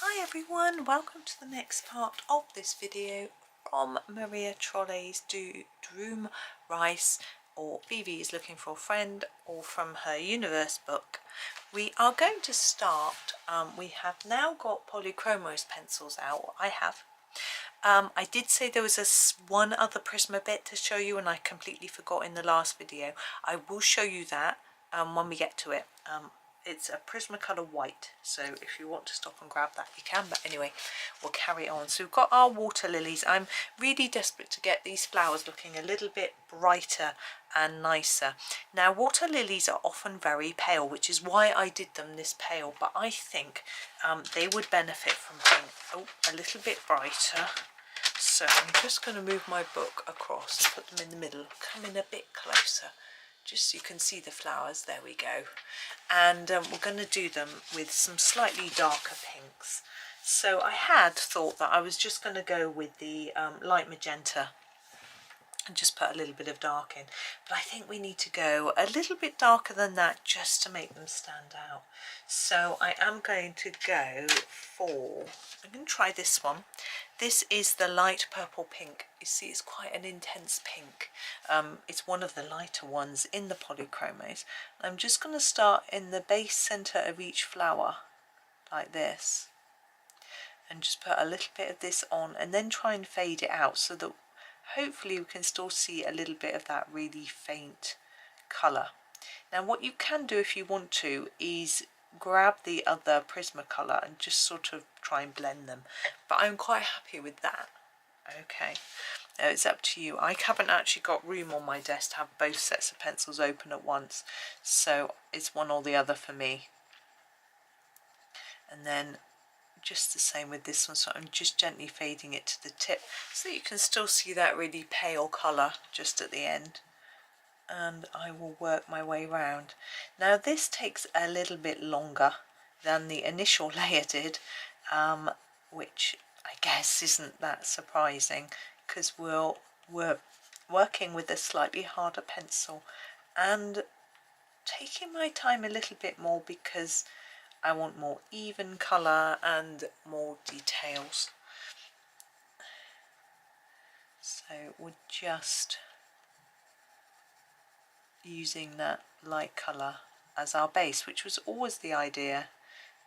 Hi everyone, welcome to the next part of this video from Maria Trolle's Droom Reis, or Vivi is looking for a friend, or from her universe book. We are going to start, we have now got Polychromos pencils out. I did say there was one other Prisma bit to show you and I completely forgot in the last video. I will show you that when we get to it. It's a Prismacolor white, so if you want to stop and grab that you can, but anyway, we'll carry on. So we've got our water lilies. I'm really desperate to get these flowers looking a little bit brighter and nicer. Now water lilies are often very pale, which is why I did them this pale, but I think they would benefit from being a little bit brighter. So I'm just going to move my book across and put them in the middle, come in a bit closer, just so you can see the flowers. There we go. And we're going to do them with some slightly darker pinks. So I had thought that I was just going to go with the light magenta and just put a little bit of dark in, but I think we need to go a little bit darker than that just to make them stand out. So I am going to go for, I'm going to try this one. This is the light purple pink. You see it's quite an intense pink. It's one of the lighter ones in the Polychromos. I'm just going to start in the base center of each flower like this and just put a little bit of this on and then try and fade it out so that hopefully we can still see a little bit of that really faint colour. Now what you can do if you want to is grab the other Prismacolor and just sort of try and blend them, but I'm quite happy with that. Okay, now it's up to you. I haven't actually got room on my desk to have both sets of pencils open at once, so it's one or the other for me. And then just the same with this one, so I'm just gently fading it to the tip so that you can still see that really pale colour just at the end, and I will work my way round. Now this takes a little bit longer than the initial layer did, which I guess isn't that surprising because we're working with a slightly harder pencil and taking my time a little bit more because I want more even colour and more details. So we're just using that light colour as our base, which was always the idea,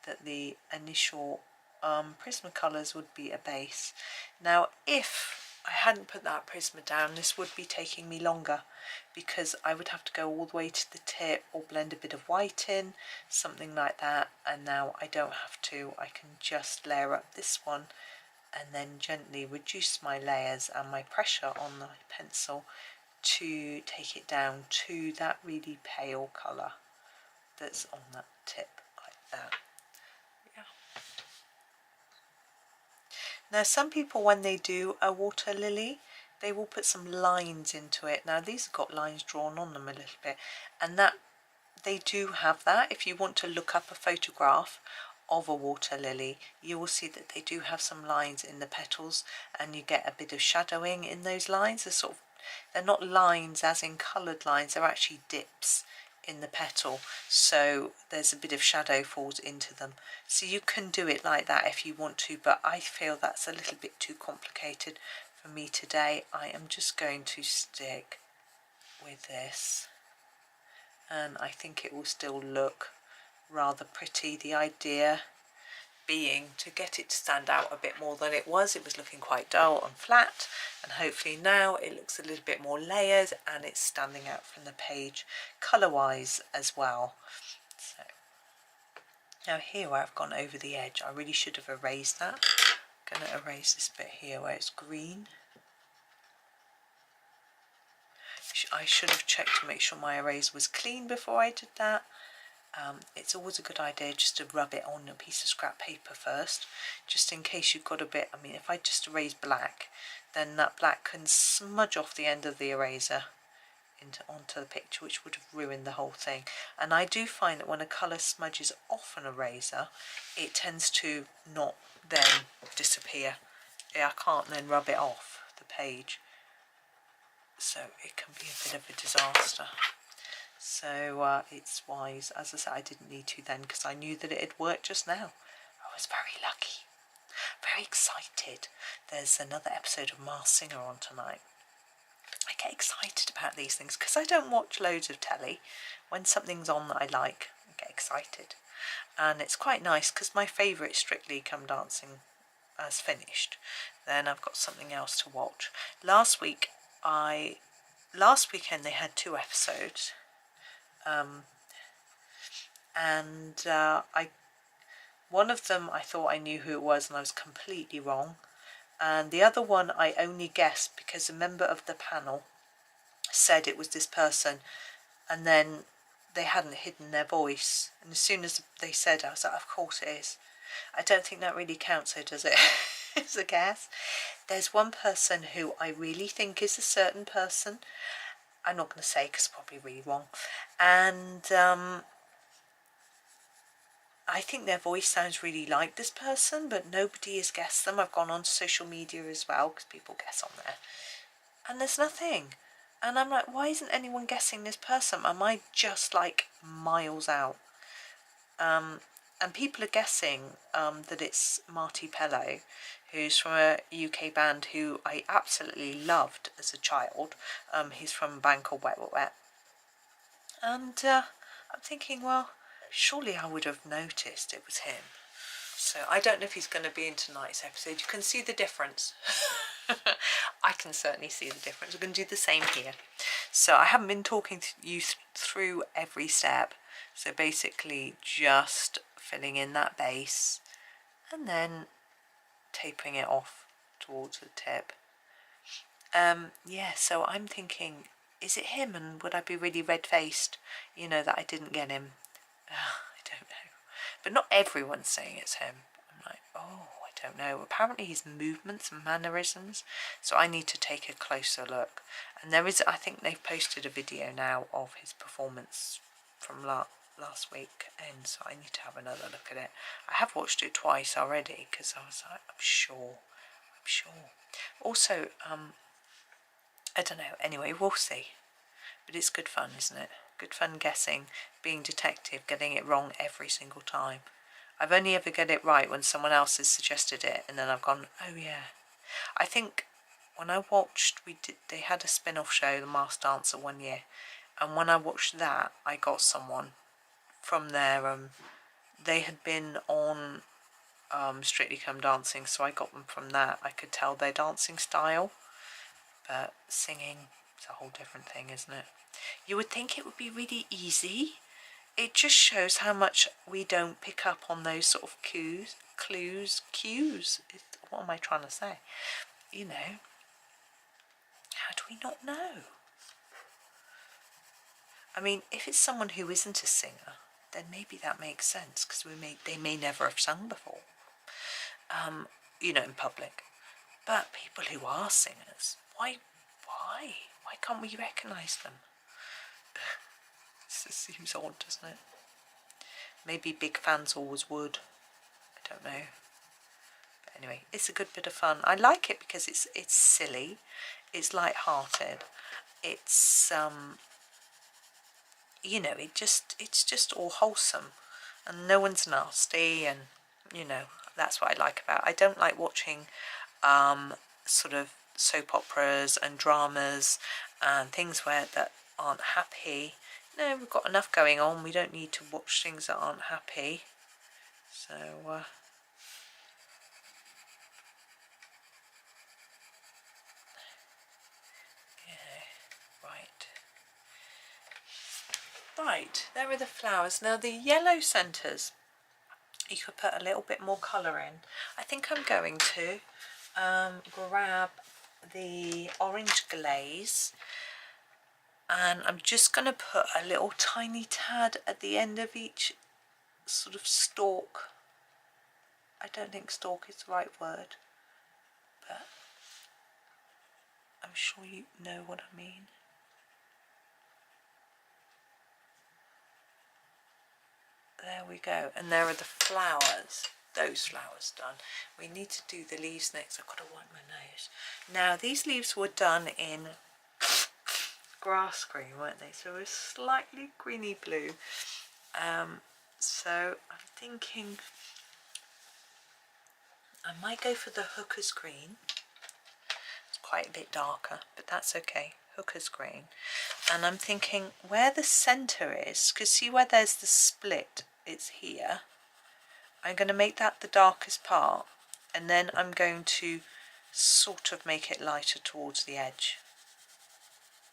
that the initial Prismacolors would be a base. Now if I hadn't put that Prisma down, this would be taking me longer because I would have to go all the way to the tip or blend a bit of white in, something like that, and now I don't have to. I can just layer up this one and then gently reduce my layers and my pressure on the pencil to take it down to that really pale colour that's on that tip like that. Yeah. Now some people, when they do a water lily, they will put some lines into it. Now these have got lines drawn on them a little bit, and that they do have that. If you want to look up a photograph of a water lily, you will see that they do have some lines in the petals, and you get a bit of shadowing in those lines. They're not lines as in coloured lines, they're actually dips in the petal, so there's a bit of shadow falls into them. So you can do it like that if you want to, but I feel that's a little bit too complicated for me today. I am just going to stick with this, and I think it will still look rather pretty. The idea being to get it to stand out a bit more than it was. It was looking quite dull and flat, and hopefully now it looks a little bit more layered and it's standing out from the page colour wise as well. So now here where I've gone over the edge, I really should have erased that. I'm going to erase this bit here where it's green. I should have checked to make sure my eraser was clean before I did that. It's always a good idea just to rub it on a piece of scrap paper first, just in case you've got a bit. I mean, if I just erase black, then that black can smudge off the end of the eraser onto the picture, which would have ruined the whole thing. And I do find that when a colour smudges off an eraser, it tends to not then disappear. I can't then rub it off the page, so it can be a bit of a disaster. So it's wise, as I said, I didn't need to then because I knew that it had worked just now. was very lucky, very excited. There's another episode of Masked Singer on tonight. I get excited about these things because I don't watch loads of telly. When something's on that I like, I get excited. And it's quite nice because my favourite Strictly Come Dancing has finished. Then I've got something else to watch. Last weekend they had 2 episodes. One of them I thought I knew who it was and I was completely wrong. And the other one I only guessed because a member of the panel said it was this person, and then they hadn't hidden their voice. And as soon as they said it, I was like, of course it is. I don't think that really counts, though, does it? As a guess. There's one person who I really think is a certain person. I'm not going to say because it's probably really wrong. And I think their voice sounds really like this person, but nobody has guessed them. I've gone on social media as well because people guess on there. And there's nothing. And I'm like, why isn't anyone guessing this person? Am I just like miles out? And people are guessing that it's Marty Pello, who's from a UK band who I absolutely loved as a child. He's from a band called Wet Wet Wet. And I'm thinking, well, surely I would have noticed it was him. So I don't know if he's going to be in tonight's episode. You can see the difference. I can certainly see the difference. We're going to do the same here. So I haven't been talking to you through every step. So basically just filling in that base and then tapering it off towards the tip. Yeah, so I'm thinking, is it him, and would I be really red-faced, you know, that I didn't get him? I don't know. But not everyone's saying it's him. I'm like, oh, I don't know. Apparently his movements and mannerisms, so I need to take a closer look. And there is, I think they've posted a video now of his performance from last week, and so I need to have another look at it. I have watched it twice already because I was like, I'm sure. Also, I don't know. Anyway, we'll see. But it's good fun, isn't it? Good fun guessing, being detective, getting it wrong every single time. I've only ever got it right when someone else has suggested it, and then I've gone, oh yeah. I think when I watched, they had a spin-off show, The Masked Dancer, one year, and when I watched that, I got someone from there. They had been on Strictly Come Dancing, so I got them from that. I could tell their dancing style, but singing is a whole different thing, isn't it? You would think it would be really easy. It just shows how much we don't pick up on those sort of cues. What am I trying to say? You know, how do we not know? I mean, if it's someone who isn't a singer, then maybe that makes sense, because they may never have sung before, you know, in public. But people who are singers, why can't we recognise them? This seems odd, doesn't it? Maybe big fans always would. I don't know. But anyway, it's a good bit of fun. I like it because it's silly, it's light-hearted, it's you know, it's just all wholesome, and no one's nasty, and you know, that's what I like about it. I don't like watching sort of soap operas and dramas and things that aren't happy. No, we've got enough going on. We don't need to watch things that aren't happy. So yeah, right, there are the flowers. Now the yellow centres, you could put a little bit more colour in. I think I'm going to grab the orange glaze, and I'm just going to put a little tiny tad at the end of each sort of stalk. I don't think stalk is the right word, but I'm sure you know what I mean. There we go, and there are the flowers. Those flowers done. We need to do the leaves next. I've got to wipe my nose. Now these leaves were done in grass green, weren't they? So a slightly greeny blue. So I'm thinking I might go for the hooker's green. It's quite a bit darker, but that's okay. Hooker's green. And I'm thinking where the centre is, because see where there's the split, it's here. I'm going to make that the darkest part, and then I'm going to sort of make it lighter towards the edge,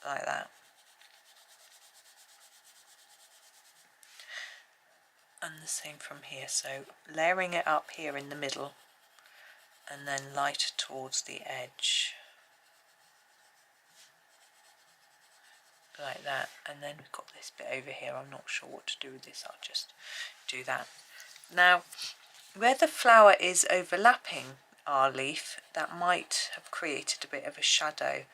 like that. And the same from here, so layering it up here in the middle, and then lighter towards the edge. Like that, and then we've got this bit over here. I'm not sure what to do with this, I'll just do that. Now where the flower is overlapping our leaf, that might have created a bit of a shadow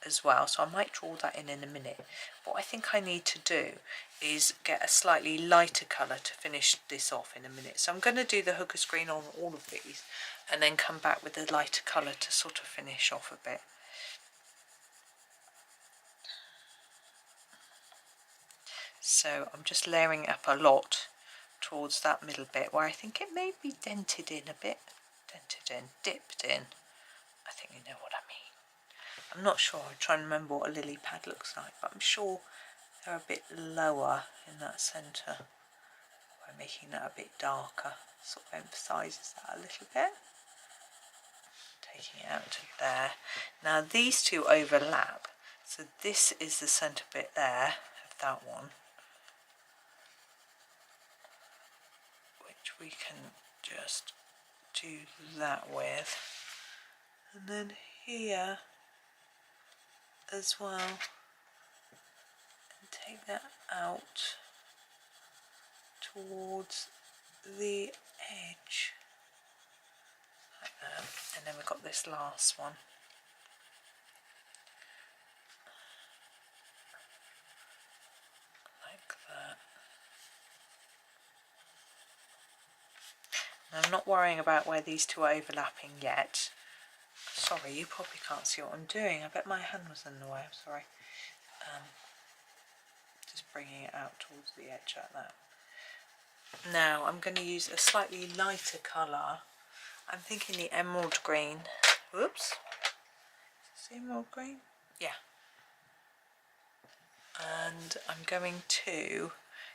as well, so I might draw that in a minute. What I think I need to do is get a slightly lighter colour to finish this off in a minute. So I'm going to do the hooker's green on all of these and then come back with a lighter colour to sort of finish off a bit. So I'm just layering it up a lot towards that middle bit where I think it may be dented in a bit. Dented in, dipped in. I think you know what I mean. I'm not sure, I'm trying to remember what a lily pad looks like, but I'm sure they're a bit lower in that centre. By making that a bit darker, sort of emphasises that a little bit. Taking it out to there. Now these two overlap, so this is the centre bit there of that one, which we can just do that with, and then here as well, and take that out towards the edge like that. And then we've got this last one. Like that. And I'm not worrying about where these two are overlapping yet. Sorry, you probably can't see what I'm doing. I bet my hand was in the way, I'm sorry. Just bringing it out towards the edge like that. Now I'm going to use a slightly lighter colour. I'm thinking the emerald green. Whoops. Is this emerald green? Yeah. And I'm going to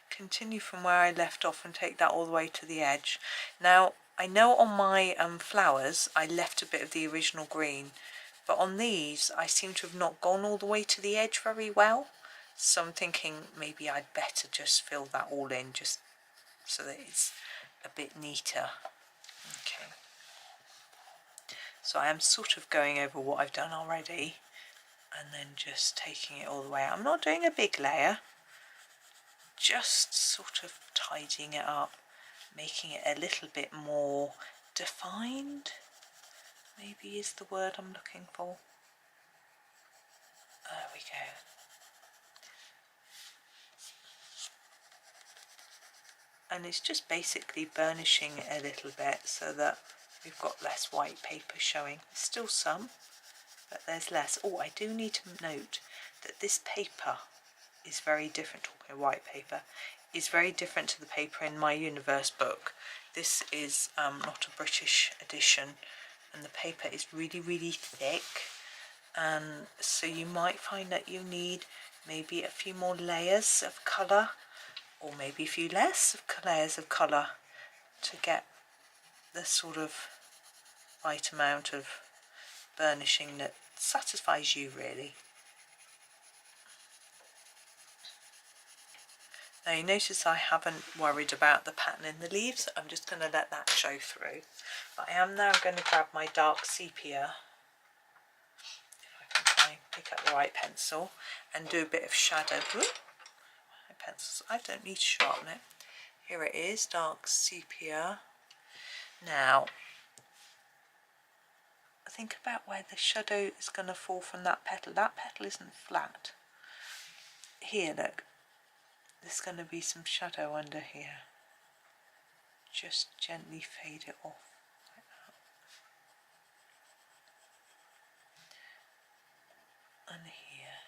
continue from where I left off and take that all the way to the edge. Now I know on my flowers I left a bit of the original green, but on these I seem to have not gone all the way to the edge very well, so I'm thinking maybe I'd better just fill that all in just so that it's a bit neater. Okay, so I am sort of going over what I've done already and then just taking it all the way out. I'm not doing a big layer, just sort of tidying it up, making it a little bit more defined, maybe is the word I'm looking for. There we go. And it's just basically burnishing it a little bit so that we've got less white paper showing. There's still some, but there's less. Oh, I do need to note that this paper is very different, talking white paper, is very different to the paper in my Universe book. This is not a British edition, and the paper is really, really thick, and so you might find that you need maybe a few more layers of colour, or maybe a few less layers of colour to get the sort of right amount of burnishing that satisfies you really. Now you notice I haven't worried about the pattern in the leaves, I'm just going to let that show through. But I am now going to grab my dark sepia, if I can try and pick up the right pencil, and do a bit of shadow. Ooh, my pencils, I don't need to sharpen it. Here it is, dark sepia. Now, think about where the shadow is going to fall from that petal. That petal isn't flat. Here, look. There's going to be some shadow under here. Just gently fade it off like that. And here.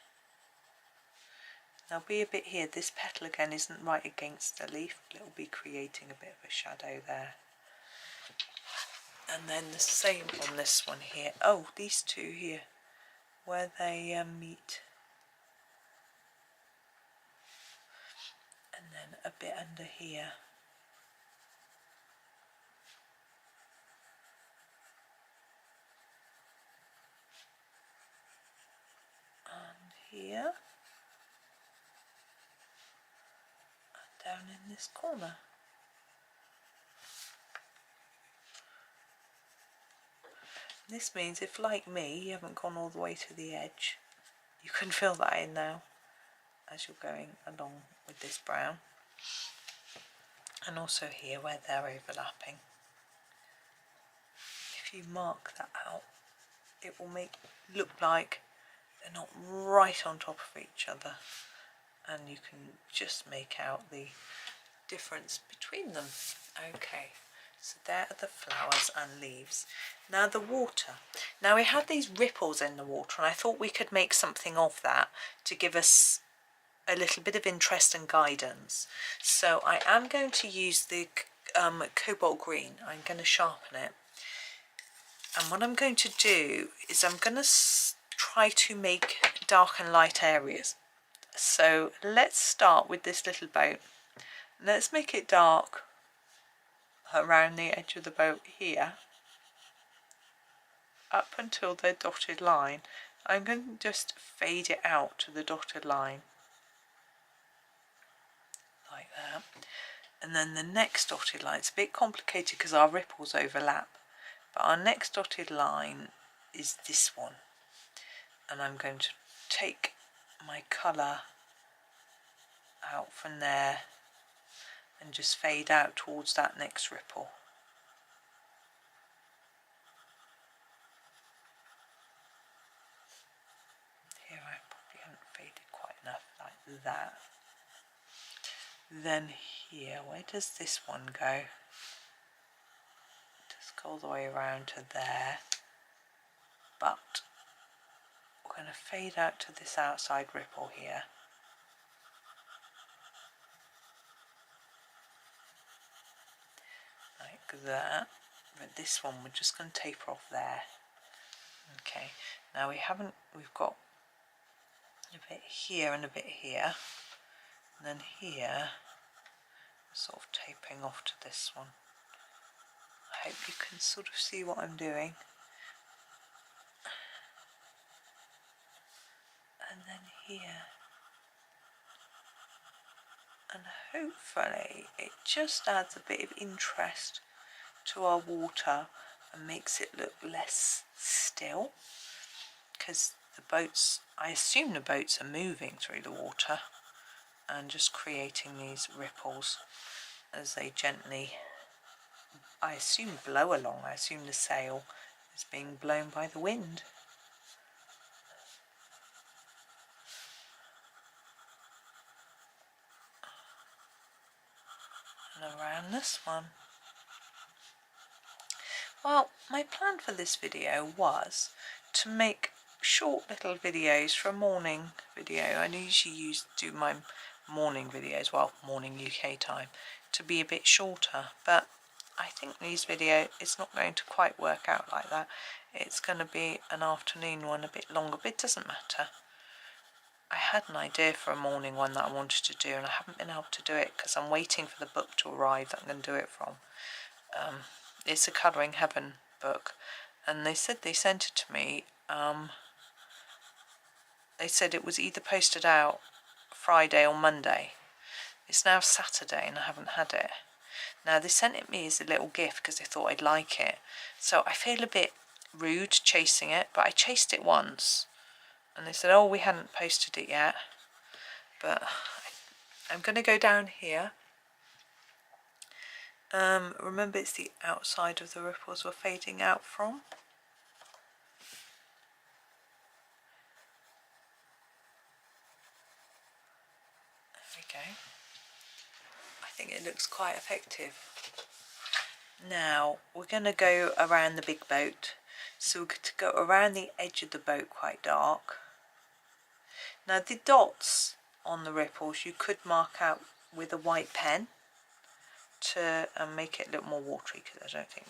There'll be a bit here. This petal again isn't right against the leaf, but it'll be creating a bit of a shadow there. And then the same on this one here. Oh, these two here, where they meet. And then a bit under here. And here. And down in this corner. This means if, like me, you haven't gone all the way to the edge, you can fill that in now as you're going along with this brown. And also here where they're overlapping. If you mark that out, it will make it look like they're not right on top of each other. And you can just make out the difference between them. Okay. So there are the flowers and leaves. Now the water. Now we had these ripples in the water and I thought we could make something of that to give us a little bit of interest and guidance. So I am going to use the cobalt green. I'm going to sharpen it. And what I'm going to do is I'm going to try to make dark and light areas. So let's start with this little boat. Let's make it dark around the edge of the boat here up until the dotted line. I'm going to just fade it out to the dotted line like that, and then the next dotted line, it's a bit complicated because our ripples overlap, but our next dotted line is this one, and I'm going to take my colour out from there and just fade out towards that next ripple. Here I probably haven't faded quite enough, like that. Then here, where does this one go? Just go all the way around to there, but we're going to fade out to this outside ripple here. Like that, but this one we're just going to taper off there. Okay, now we've got a bit here and a bit here, and then here sort of tapering off to this one. I hope you can sort of see what I'm doing. And then here, and hopefully it just adds a bit of interest to our water and makes it look less still, because the boats, I assume the boats are moving through the water and just creating these ripples as they gently, I assume, blow along. I assume the sail is being blown by the wind. And around this one. Well, my plan for this video was to make short little videos for a morning video. I usually do my morning videos, well, morning UK time, to be a bit shorter, but I think these videos, it's not going to quite work out like that. It's going to be an afternoon one, a bit longer, but it doesn't matter. I had an idea for a morning one that I wanted to do, and I haven't been able to do it because I'm waiting for the book to arrive that I'm going to do it from. It's a Colouring Heaven book, and they said they sent it to me. They said it was either posted out Friday or Monday. It's now Saturday and I haven't had it. Now they sent it me as a little gift because they thought I'd like it. So I feel a bit rude chasing it, but I chased it once and they said, oh, we hadn't posted it yet. But I'm going to go down here. Remember, it's the outside of the ripples we're fading out from. There we go. I think it looks quite effective. Now we're going to go around the big boat. So we're going to go around the edge of the boat quite dark. Now the dots on the ripples you could mark out with a white pen, to make it look more watery, because I don't think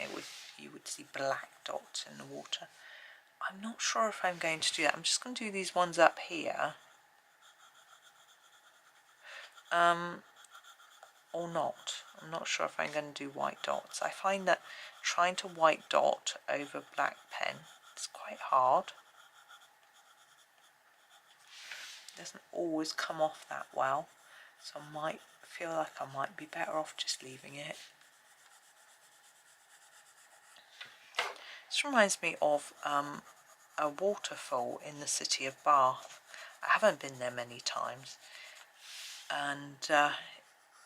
you would see black dots in the water. I'm not sure if I'm going to do that. I'm just going to do these ones up here. Or not. I'm not sure if I'm going to do white dots. I find that trying to white dot over black pen is quite hard. It doesn't always come off that well, so I might feel like I might be better off just leaving it. This reminds me of a waterfall in the city of Bath. I haven't been there many times, and there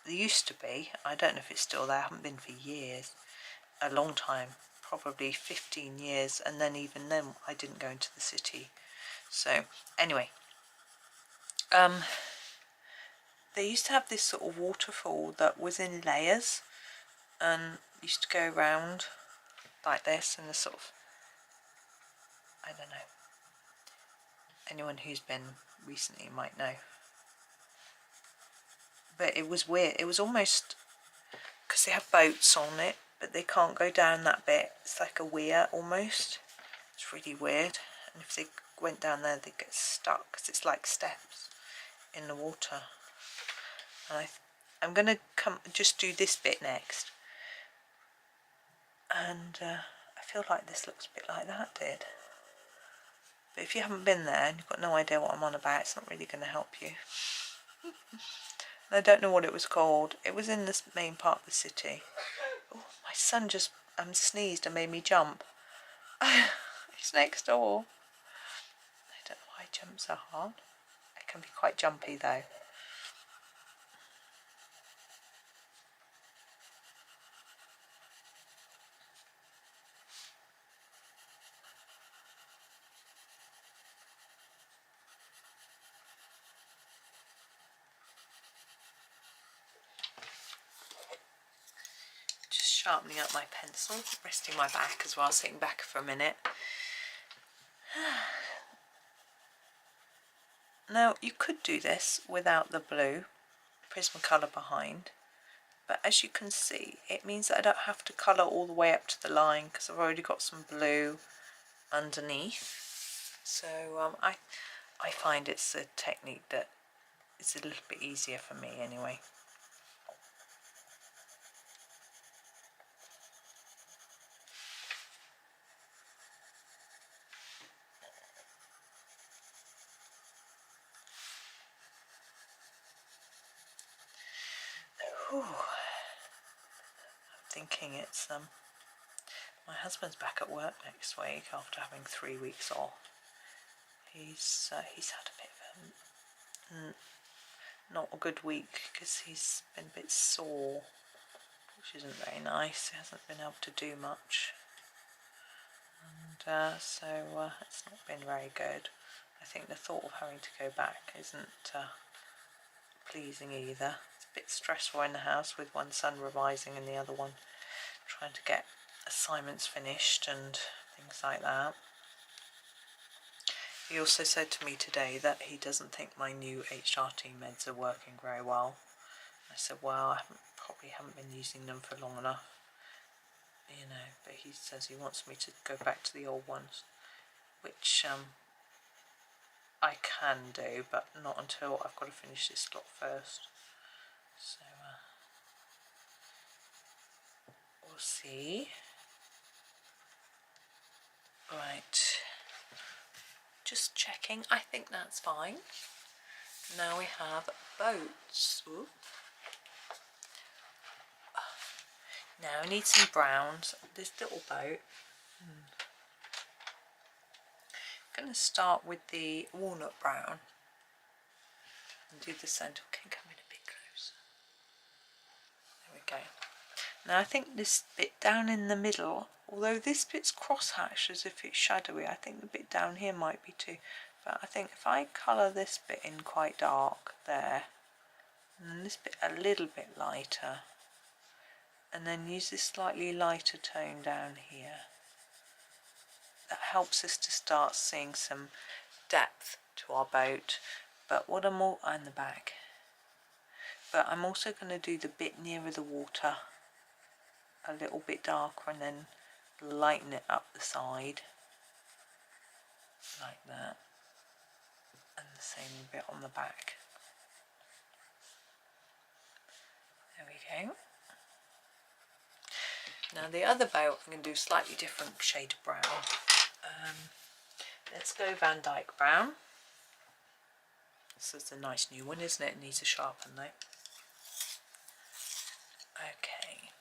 used to be, I don't know if it's still there, I haven't been for years, a long time, probably 15 years, and then even then I didn't go into the city. So anyway, they used to have this sort of waterfall that was in layers and used to go around like this, and the sort of, I don't know, anyone who's been recently might know. But it was weird. It was almost, because they have boats on it, but they can't go down that bit. It's like a weir almost. It's really weird. And if they went down there, they'd get stuck, because it's like steps in the water. And I'm going to just do this bit next. And I feel like this looks a bit like that did. But if you haven't been there and you've got no idea what I'm on about, it's not really going to help you. I don't know what it was called. It was in this main part of the city. Oh, my son just sneezed and made me jump. He's next door. I don't know why jumps are hard. It can be quite jumpy though. Sharpening up my pencil, resting my back as well, sitting back for a minute. Now you could do this without the blue Prismacolor behind, but as you can see it means that I don't have to colour all the way up to the line, because I've already got some blue underneath. So I find it's a technique that is a little bit easier for me anyway. I'm thinking it's my husband's back at work next week after having 3 weeks off. He's had a bit of not a good week, because he's been a bit sore, which isn't very nice. He hasn't been able to do much, and so it's not been very good. I think the thought of having to go back isn't pleasing either. It's a bit stressful in the house with one son revising and the other one trying to get assignments finished and things like that. He also said to me today that he doesn't think my new HRT meds are working very well. I said, well, I probably haven't been using them for long enough, you know, but he says he wants me to go back to the old ones, which I can do, but not until I've got to finish this lot first. So we'll see. Right, just checking. I think that's fine. Now we have boats. Ooh. Now I need some browns. This little boat. I'm going to start with the walnut brown and do the centre. Can come in a bit closer. There we go. Now I think this bit down in the middle, although this bit's cross-hatched as if it's shadowy, I think the bit down here might be too. But I think if I colour this bit in quite dark there, and this bit a little bit lighter, and then use this slightly lighter tone down here, that helps us to start seeing some depth to our boat. But what I'm all on the back, but I'm also going to do the bit nearer the water a little bit darker and then lighten it up the side like that, and the same bit on the back. There we go. Now the other bow I'm going to do a slightly different shade of brown. Let's go Van Dyck brown. This is a nice new one, isn't it? It needs a sharpen though. Okay.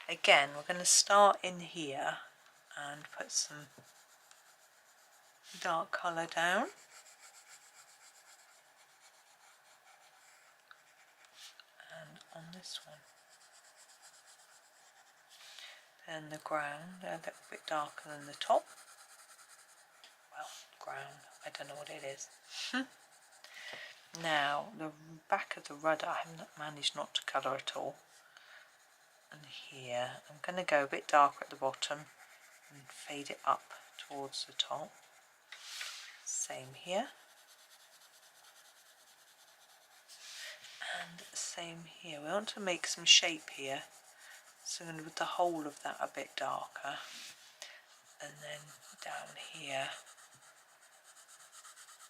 Again, we're going to start in here and put some dark colour down. And on this one. Then the ground, a little bit darker than the top. Well, ground, I don't know what it is. Now, the back of the rudder, I haven't managed not to colour at all. And here, I'm going to go a bit darker at the bottom and fade it up towards the top. Same here. And same here. We want to make some shape here. So I'm going to put the whole of that a bit darker. And then down here.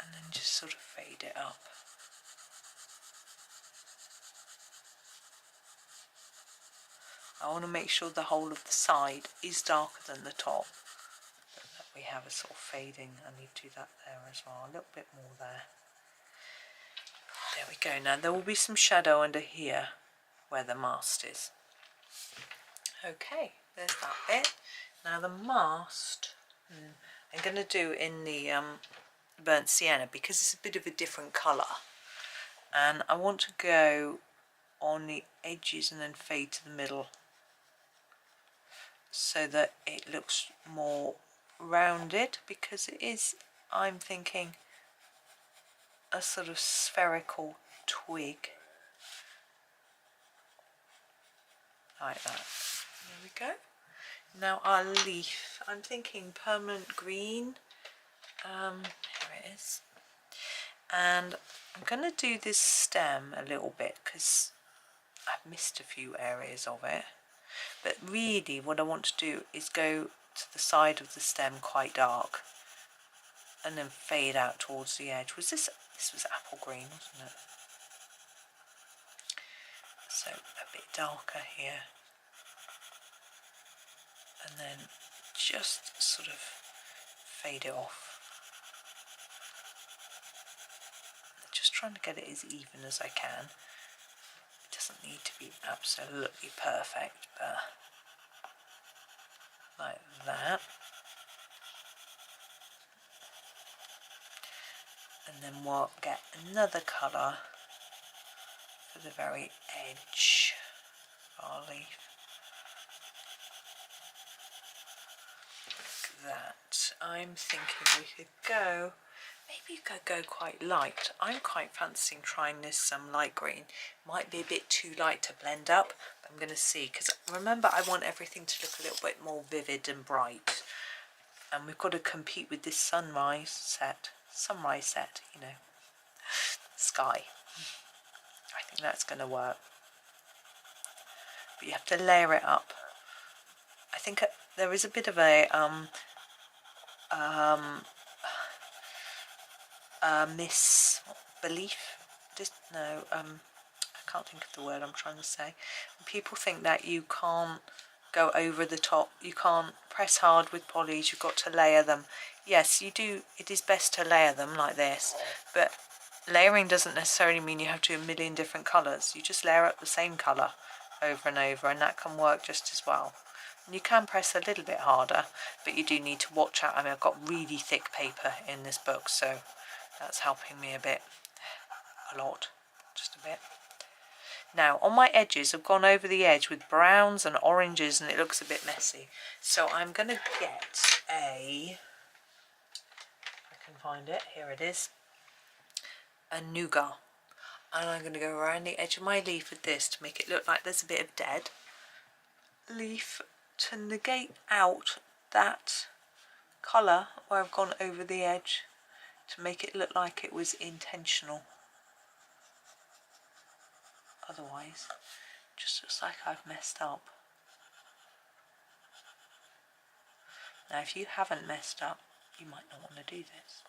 And then just sort of fade it up. I want to make sure the whole of the side is darker than the top. But that we have a sort of fading. I need to do that there as well. A little bit more there. There we go. Now there will be some shadow under here where the mast is. Okay, there's that bit. Now the mast, I'm going to do in the burnt sienna because it's a bit of a different colour. And I want to go on the edges and then fade to the middle so that it looks more rounded, because it is, I'm thinking, a sort of spherical twig. Like that. There we go. Now our leaf, I'm thinking permanent green. Here it is. And I'm going to do this stem a little bit because I've missed a few areas of it. But really what I want to do is go to the side of the stem quite dark and then fade out towards the edge. This was apple green, wasn't it? So a bit darker here. And then just sort of fade it off. Just trying to get it as even as I can. It doesn't need to be absolutely perfect, but like that. And then we'll get another colour for the very edge of our leaf. Like that. I'm thinking we could go, maybe you could go quite light. I'm quite fancying trying this light green. Might be a bit too light to blend up, but I'm going to see, because remember I want everything to look a little bit more vivid and bright. And we've got to compete with this sunrise set, you know, sky. I think that's going to work. But you have to layer it up. I think there is a bit of a misbelief. I can't think of the word I'm trying to say. People think that you can't go over the top, you can't press hard with polys, you've got to layer them. Yes, you do. It is best to layer them like this, but layering doesn't necessarily mean you have to do a million different colours. You just layer up the same colour over and over, and that can work just as well. And you can press a little bit harder, but you do need to watch out. I mean, I've got really thick paper in this book, so that's helping me a lot, just a bit. Now, on my edges, I've gone over the edge with browns and oranges, and it looks a bit messy. So I'm going to get I can find it, here it is, a nougat. And I'm going to go around the edge of my leaf with this to make it look like there's a bit of dead leaf, to negate out that colour where I've gone over the edge, to make it look like it was intentional. Otherwise, it just looks like I've messed up. Now if you haven't messed up, you might not want to do this.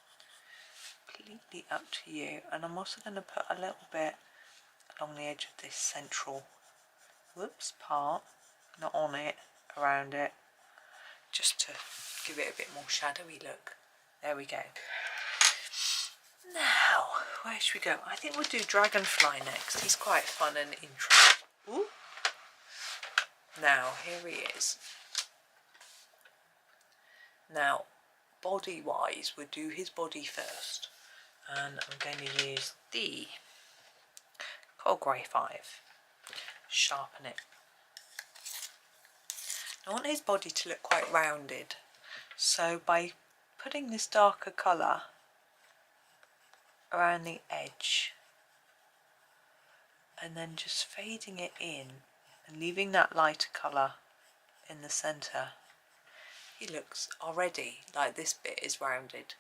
Completely up to you. And I'm also going to put a little bit along the edge of this central part, not on it, around it, just to give it a bit more shadowy look. There we go. Now, where should we go? I think we'll do Dragonfly next. He's quite fun and interesting. Ooh. Now, here he is. Now, body-wise, we'll do his body first. And I'm going to use the Cold Grey 5. Sharpen it. I want his body to look quite rounded. So by putting this darker colour around the edge and then just fading it in and leaving that lighter colour in the centre, he looks already like this bit is rounded.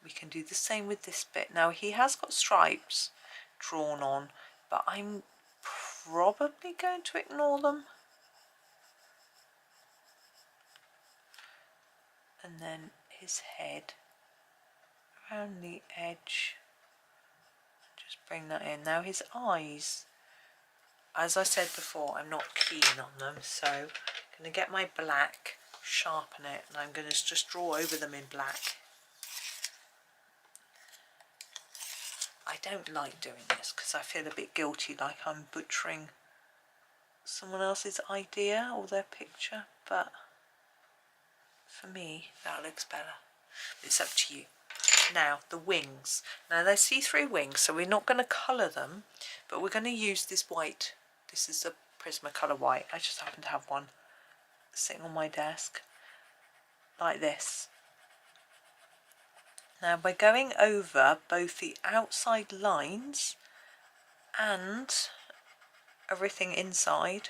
We can do the same with this bit. Now he has got stripes drawn on, but I'm probably going to ignore them. And then his head around the edge, just bring that in. Now his eyes, as I said before, I'm not keen on them, so I'm going to get my black, sharpen it, and I'm going to just draw over them in black. I don't like doing this because I feel a bit guilty, like I'm butchering someone else's idea or their picture, but for me that looks better. It's up to you. Now the wings. Now they're see-through wings, so we're not going to colour them, but we're going to use this white. This is a Prismacolor white. I just happen to have one sitting on my desk like this. Now by going over both the outside lines and everything inside,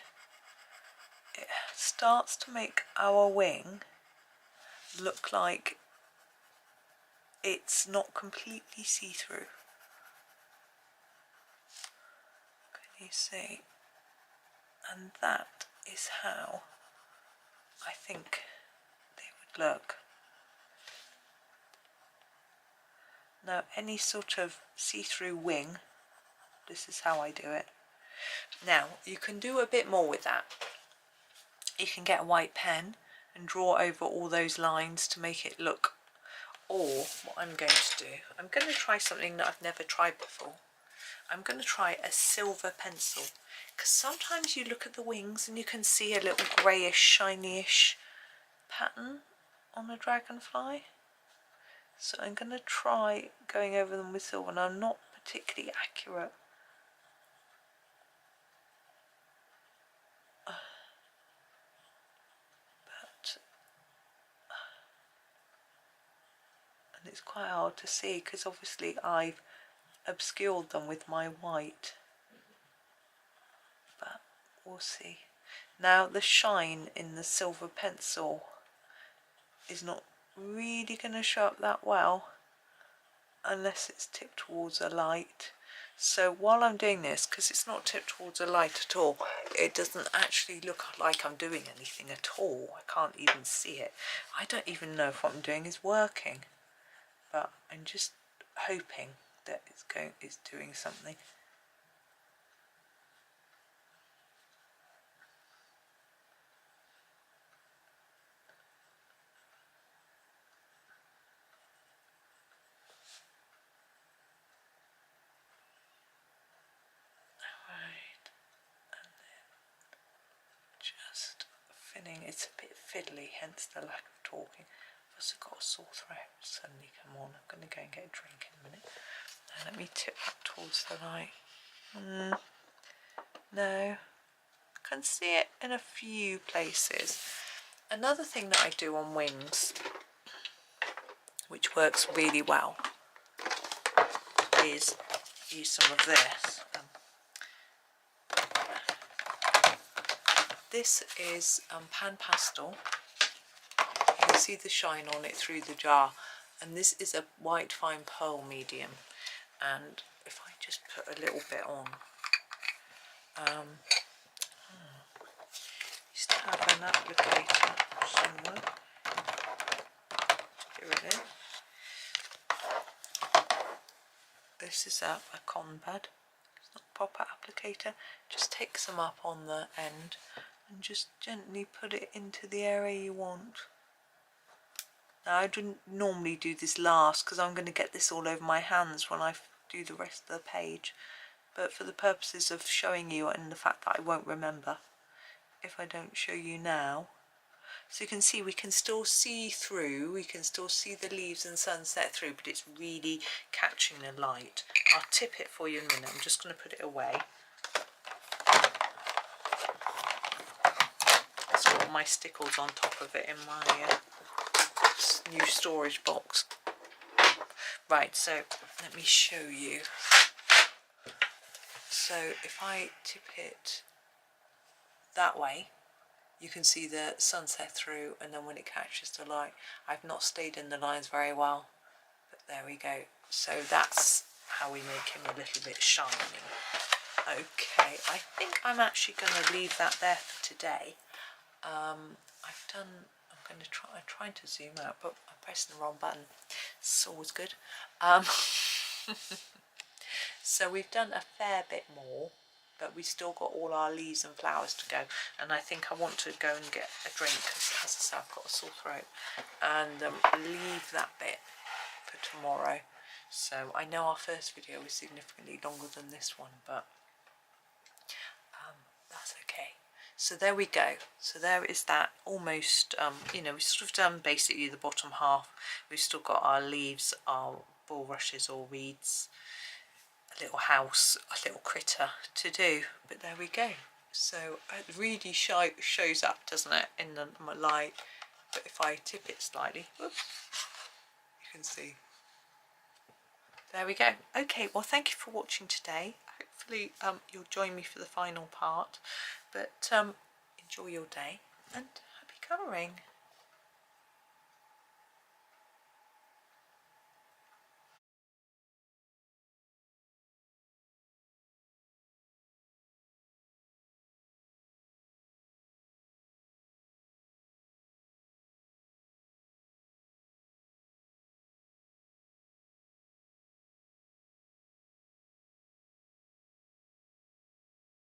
it starts to make our wing look like it's not completely see-through. Can you see? And that is how I think they would look. Now any sort of see-through wing, this is how I do it. Now you can do a bit more with that. You can get a white pen and draw over all those lines to make it look. Or what I'm going to do, I'm going to try something that I've never tried before. I'm going to try a silver pencil, because sometimes you look at the wings and you can see a little greyish, shiny-ish pattern on a dragonfly. So I'm going to try going over them with silver, and I'm not particularly accurate. And it's quite hard to see because obviously I've obscured them with my white, but we'll see. Now the shine in the silver pencil is not really going to show up that well unless it's tipped towards a light. So while I'm doing this, because it's not tipped towards a light at all, it doesn't actually look like I'm doing anything at all. I can't even see it. I don't even know if what I'm doing is working, but I'm just hoping that it's doing something. Just finning. It's a bit fiddly, hence the lack of talking. I've also got a sore throat suddenly come on. I'm going to go and get a drink in a minute. Now let me tip that towards the light. No, I can see it in a few places. Another thing that I do on wings, which works really well, is use some of this. This is pan pastel. You can see the shine on it through the jar, and this is a white fine pearl medium. And if I just put a little bit on, used to have an applicator somewhere. really. This is a cotton pad. It's not a proper applicator. Just take some up on the end and just gently put it into the area you want. Now I didn't normally do this last because I'm going to get this all over my hands when I do the rest of the page, but for the purposes of showing you and the fact that I won't remember if I don't show you now. So you can see we can still see through, we can still see the leaves and sunset through, but it's really catching the light. I'll tip it for you in a minute. I'm just going to put it away. It's got all my stickles on top of it in my new storage box. Right, so let me show you. So if I tip it that way, you can see the sunset through, and then when it catches the light, I've not stayed in the lines very well, but there we go. So that's how we make him a little bit shiny. Okay, I think I'm actually going to leave that there for today. I'm trying to zoom out, but I'm pressing the wrong button. It's always good. So we've done a fair bit more, but we still got all our leaves and flowers to go, and I think I want to go and get a drink because, as I say, I've got a sore throat, and leave that bit for tomorrow. So I know our first video was significantly longer than this one, but that's okay. So there we go. So there is that almost, you know, we've sort of done basically the bottom half. We've still got our leaves, our bulrushes or reeds, a little house, a little critter to do, but there we go. So it really shows up, doesn't it, in the light, but if I tip it slightly, whoops, you can see. There we go. Okay, well, thank you for watching today. Hopefully you'll join me for the final part, but enjoy your day and happy colouring.